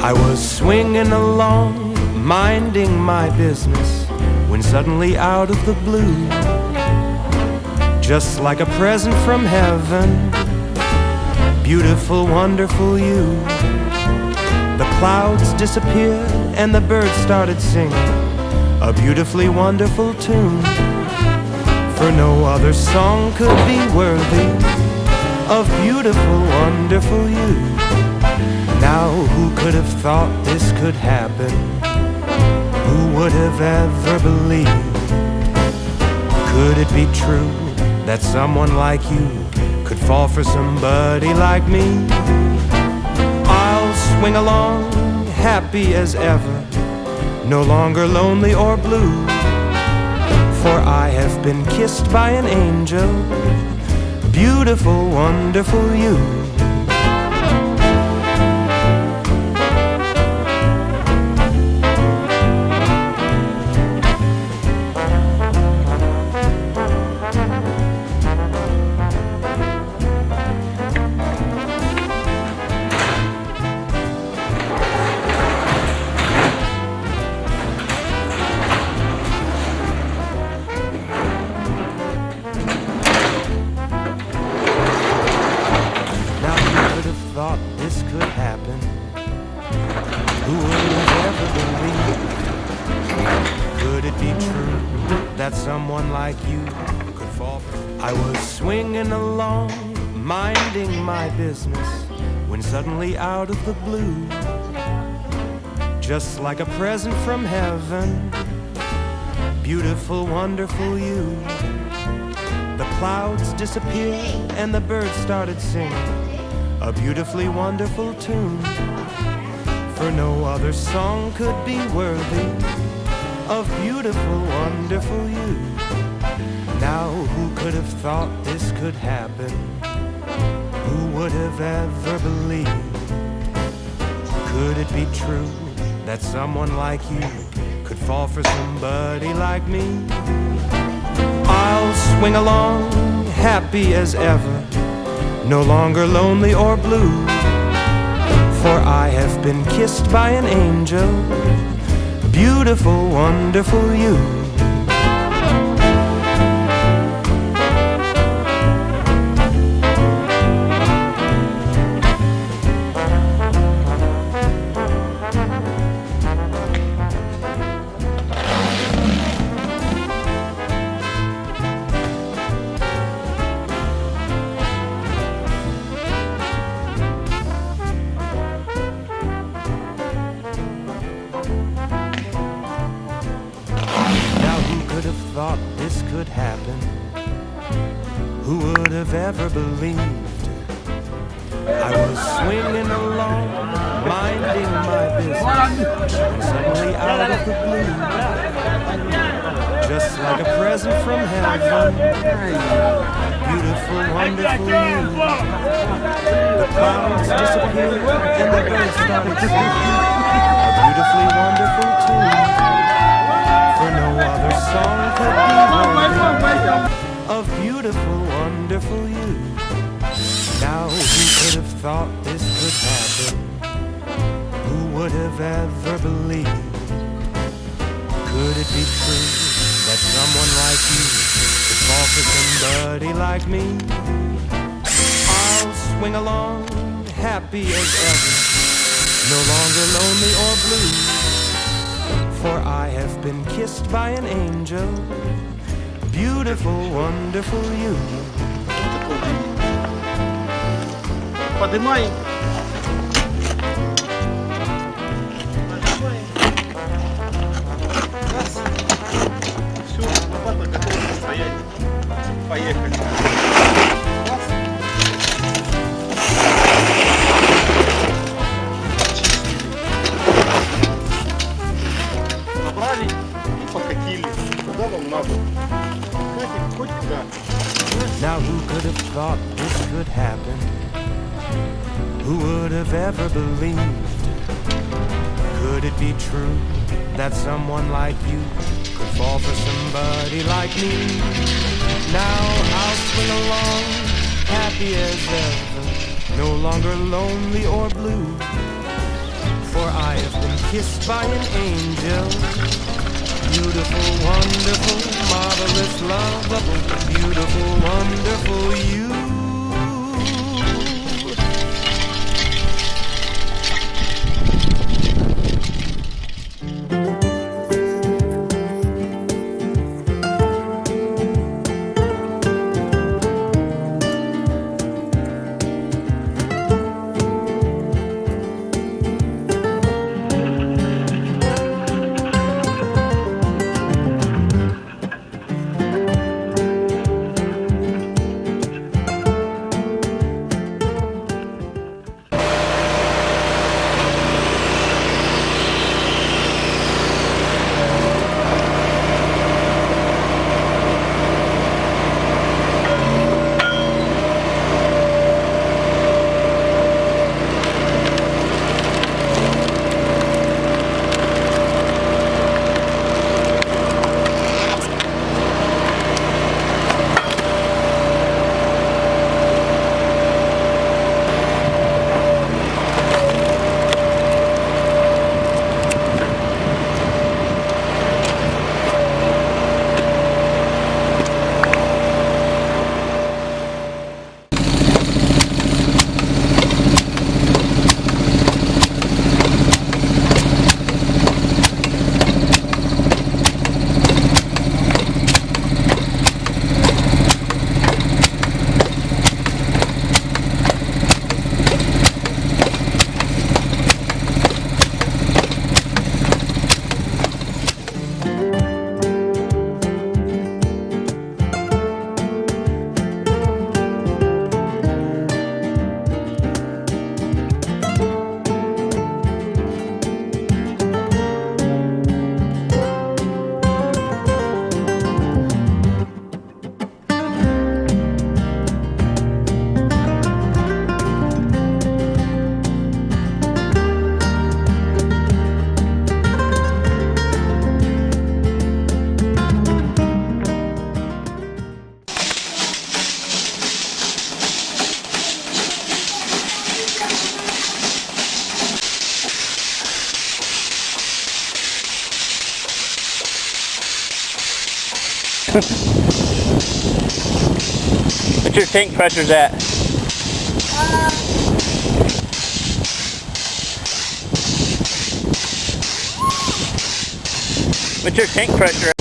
I was swinging along, minding my business, when suddenly out of the blue, just like a present from heaven, beautiful, wonderful you, the clouds disappeared and the birds started singing a beautifully wonderful tune. For no other song could be worthy of beautiful, wonderful you. Now who could have thought this could happen? Who would have ever believed? Could it be true that someone like you could fall for somebody like me? I'll swing along, happy as ever, no longer lonely or blue, for I have been kissed by an angel, beautiful, wonderful you. Someone like you could fall for. I was swinging along, minding my business, when suddenly out of the blue, just like a present from heaven, beautiful, wonderful you, the clouds disappeared and the birds started singing a beautifully wonderful tune. For no other song could be worthy of beautiful, wonderful you. Now who could have thought this could happen? Who would have ever believed? Could it be true that someone like you could fall for somebody like me? I'll swing along, happy as ever, no longer lonely or blue, for I have been kissed by an angel, beautiful, wonderful you. Ever believed? I was swinging along, minding my business, and suddenly out of the blue, just like a present from heaven, beautiful, wonderful you, the clouds disappeared and the birds started singing a beautifully wonderful tune. For no other song could be worthy of beautiful, wonderful you. Now who could have thought this could happen? Who would have ever believed? Could it be true that someone like you could fall for somebody like me? I'll swing along, happy as ever, no longer lonely or blue, for I have been kissed by an angel, beautiful, wonderful you. Поднимай. Раз. Все, лопата готова стоять. Поехали. Раз. Набрали и покатили. Куда вам надо? Хоть куда. Now who could have thought this could happen? Who would have ever believed? Could it be true that someone like you could fall for somebody like me? Now I'll swing along, happy as ever, no longer lonely or blue, for kissed by an angel. Beautiful, wonderful, marvelous, lovable, beautiful, wonderful you. What's your tank pressure's at? What's your tank pressure at?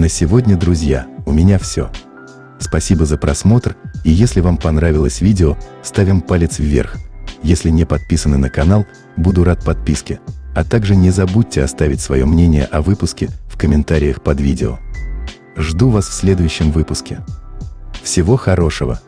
На сегодня, друзья, у меня все. Спасибо за просмотр, и если вам понравилось видео, ставим палец вверх. Если не подписаны на канал, буду рад подписке. А также не забудьте оставить свое мнение о выпуске в комментариях под видео. Жду вас в следующем выпуске. Всего хорошего!